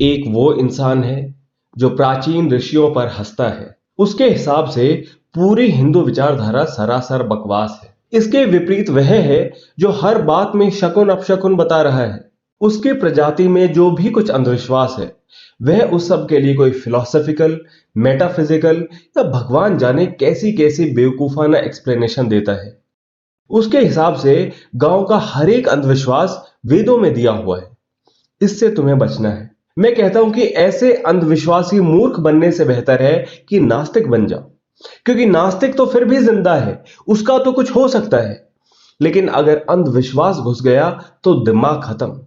एक वो इंसान है जो प्राचीन ऋषियों पर हंसता है। उसके हिसाब से पूरी हिंदू विचारधारा सरासर बकवास है। इसके विपरीत वह है जो हर बात में शकुन अपशकुन बता रहा है। उसकी प्रजाति में जो भी कुछ अंधविश्वास है वह उस सब के लिए कोई फिलोसॉफिकल, मेटाफिजिकल या भगवान जाने कैसी कैसी बेवकूफाना एक्सप्लेनेशन देता है। उसके हिसाब से गांव का हर एक अंधविश्वास वेदों में दिया हुआ है। इससे तुम्हें बचना है। मैं कहता हूं कि ऐसे अंधविश्वासी मूर्ख बनने से बेहतर है कि नास्तिक बन जाओ, क्योंकि नास्तिक तो फिर भी जिंदा है, उसका तो कुछ हो सकता है। लेकिन अगर अंधविश्वास घुस गया तो दिमाग खत्म,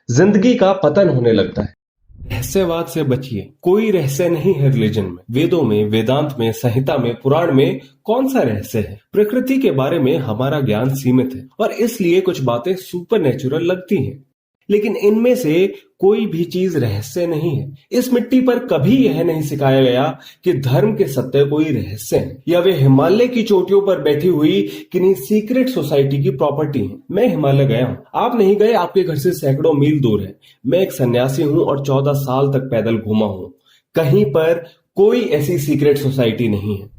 जिंदगी का पतन होने लगता है। रहस्यवाद से बचिए। कोई रहस्य नहीं है रिलीजन में, वेदों में, वेदांत में, संहिता में, पुराण में कौन सा रहस्य है। प्रकृति के बारे में हमारा ज्ञान सीमित है और इसलिए कुछ बातें सुपर नेचुरल लगती हैं, लेकिन इनमें से कोई भी चीज रहस्य नहीं है। इस मिट्टी पर कभी यह नहीं सिखाया गया कि धर्म के सत्य कोई रहस्य है या वे हिमालय की चोटियों पर बैठी हुई किन्हीं सीक्रेट सोसाइटी की प्रॉपर्टी है। मैं हिमालय गया हूँ, आप नहीं गए, आपके घर से सैकड़ों मील दूर है। मैं एक सन्यासी हूँ और 14 साल तक पैदल घूमा हूँ। कहीं पर कोई ऐसी सीक्रेट सोसाइटी नहीं है।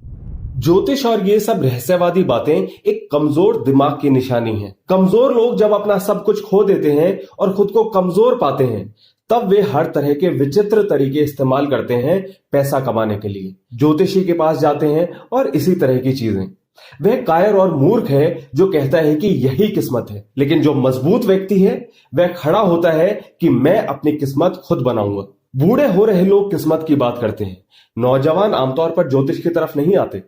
ज्योतिष और ये सब रहस्यवादी बातें एक कमजोर दिमाग की निशानी है। कमजोर लोग जब अपना सब कुछ खो देते हैं और खुद को कमजोर पाते हैं, तब वे हर तरह के विचित्र तरीके इस्तेमाल करते हैं पैसा कमाने के लिए। ज्योतिषी के पास जाते हैं और इसी तरह की चीजें। वह कायर और मूर्ख है जो कहता है कि यही किस्मत है, लेकिन जो मजबूत व्यक्ति है वह खड़ा होता है कि मैं अपनी किस्मत खुद बनाऊंगा। बूढ़े हो रहे लोग किस्मत की बात करते हैं, नौजवान आमतौर पर ज्योतिष की तरफ नहीं आते।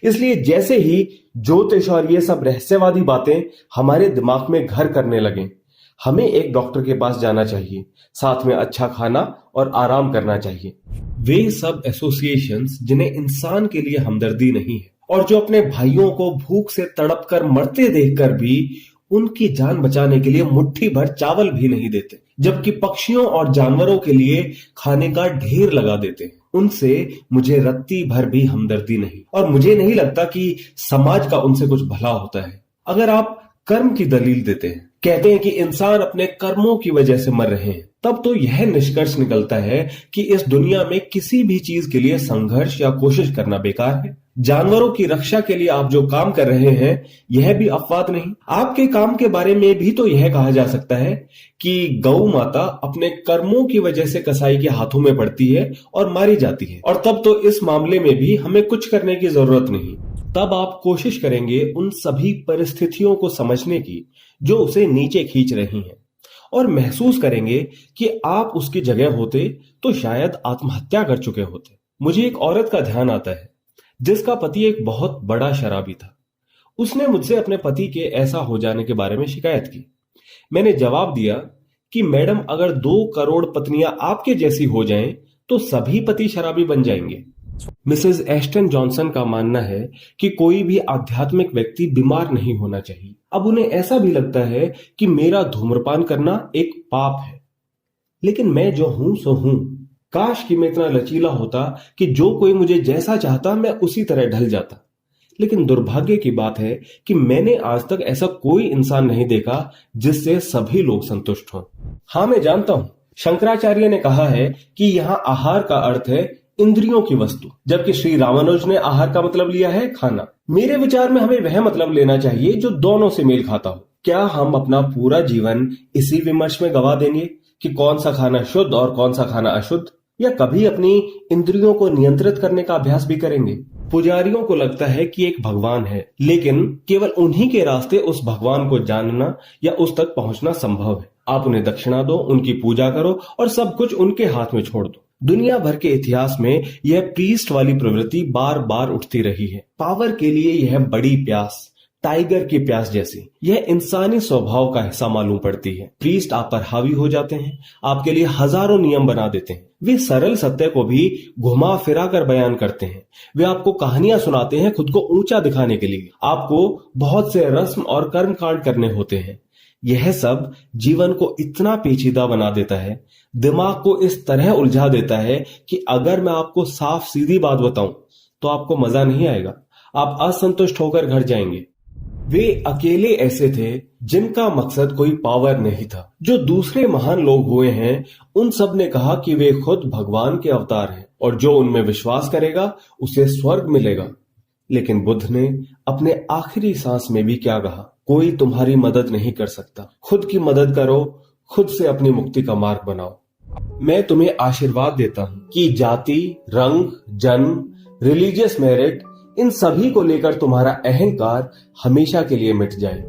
इसलिए जैसे ही ज्योतिष और ये सब रहस्यवादी बातें हमारे दिमाग में घर करने लगे, हमें एक डॉक्टर के पास जाना चाहिए, साथ में अच्छा खाना और आराम करना चाहिए। वे सब एसोसिएशंस जिन्हें इंसान के लिए हमदर्दी नहीं है और जो अपने भाइयों को भूख से तड़प कर मरते देखकर भी उनकी जान बचाने के लिए मुट्ठी भर चावल भी नहीं देते, जबकि पक्षियों और जानवरों के लिए खाने का ढेर लगा देते हैं, उनसे मुझे रत्ती भर भी हमदर्दी नहीं। और मुझे नहीं लगता कि समाज का उनसे कुछ भला होता है। अगर आप कर्म की दलील देते हैं, कहते हैं कि इंसान अपने कर्मों की वजह से मर रहे हैं, तब तो यह निष्कर्ष निकलता है कि इस दुनिया में किसी भी चीज के लिए संघर्ष या कोशिश करना बेकार है। जानवरों की रक्षा के लिए आप जो काम कर रहे हैं, यह भी अपवाद नहीं। आपके काम के बारे में भी तो यह कहा जा सकता है कि गौ माता अपने कर्मों की वजह से कसाई के हाथों में पड़ती है और मारी जाती है, और तब तो इस मामले में भी हमें कुछ करने की जरूरत नहीं। तब आप कोशिश करेंगे उन सभी परिस्थितियों को समझने की जो उसे नीचे खींच रही हैं, और महसूस करेंगे कि आप उसकी जगह होते तो शायद आत्महत्या कर चुके होते। मुझे एक औरत का ध्यान आता है जिसका पति एक बहुत बड़ा शराबी था। उसने मुझसे अपने पति के ऐसा हो जाने के बारे में शिकायत की। मैंने जवाब दिया कि मैडम, अगर 2 करोड़ पत्नियां आपके जैसी हो जाएं तो सभी पति शराबी बन जाएंगे। मिसेस एस्टन जॉनसन का मानना है कि कोई भी आध्यात्मिक व्यक्ति बीमार नहीं होना चाहिए। अब उन्हें ऐसा भी लगता है कि मेरा धूम्रपान करना एक पाप है, लेकिन मैं जो हूं सो हूं। काश कि मैं इतना लचीला होता कि जो कोई मुझे जैसा चाहता मैं उसी तरह ढल जाता। लेकिन दुर्भाग्य की बात है कि मैंने आज तक ऐसा कोई इंसान नहीं देखा जिससे सभी लोग संतुष्ट हों। हाँ, मैं जानता हूं, शंकराचार्य ने कहा है कि यहाँ आहार का अर्थ है इंद्रियों की वस्तु, जबकि श्री रामानुज ने आहार का मतलब लिया है खाना। मेरे विचार में हमें वह मतलब लेना चाहिए जो दोनों से मेल खाता हो। क्या हम अपना पूरा जीवन इसी विमर्श में गवा देंगे कि कौन सा खाना शुद्ध और कौन सा खाना अशुद्ध, या कभी अपनी इंद्रियों को नियंत्रित करने का अभ्यास भी करेंगे? पुजारियों को लगता है कि एक भगवान है, लेकिन केवल उन्हीं के रास्ते उस भगवान को जानना या उस तक पहुंचना संभव है। आप उन्हें दक्षिणा दो, उनकी पूजा करो और सब कुछ उनके हाथ में छोड़ दो। दुनिया भर के इतिहास में यह प्रीस्ट वाली प्रवृत्ति बार बार उठती रही है। पावर के लिए यह बड़ी प्यास, टाइगर की प्यास जैसी, यह इंसानी स्वभाव का हिस्सा मालूम पड़ती है। प्रीस्ट आप पर हावी हो जाते हैं, आपके लिए हजारों नियम बना देते हैं। वे सरल सत्य को भी घुमा फिरा कर बयान करते हैं। वे आपको कहानियां सुनाते हैं खुद को ऊंचा दिखाने के लिए। आपको बहुत से रस्म और कर्म कांड करने होते हैं। यह सब जीवन को इतना पेचीदा बना देता है, दिमाग को इस तरह उलझा देता है कि अगर मैं आपको साफ सीधी बात बताऊं तो आपको मजा नहीं आएगा। आप असंतुष्ट होकर घर जाएंगे। वे अकेले ऐसे थे जिनका मकसद कोई पावर नहीं था। जो दूसरे महान लोग हुए हैं उन सब ने कहा कि वे खुद भगवान के अवतार हैं और जो उनमें विश्वास करेगा उसे स्वर्ग मिलेगा। लेकिन बुद्ध ने अपने आखिरी सांस में भी क्या कहा? कोई तुम्हारी मदद नहीं कर सकता, खुद की मदद करो, खुद से अपनी मुक्ति का मार्ग बनाओ। मैं तुम्हें आशीर्वाद देता हूं कि जाति, रंग, जन्म, रिलीजियस मेरिट, इन सभी को लेकर तुम्हारा अहंकार हमेशा के लिए मिट जाए।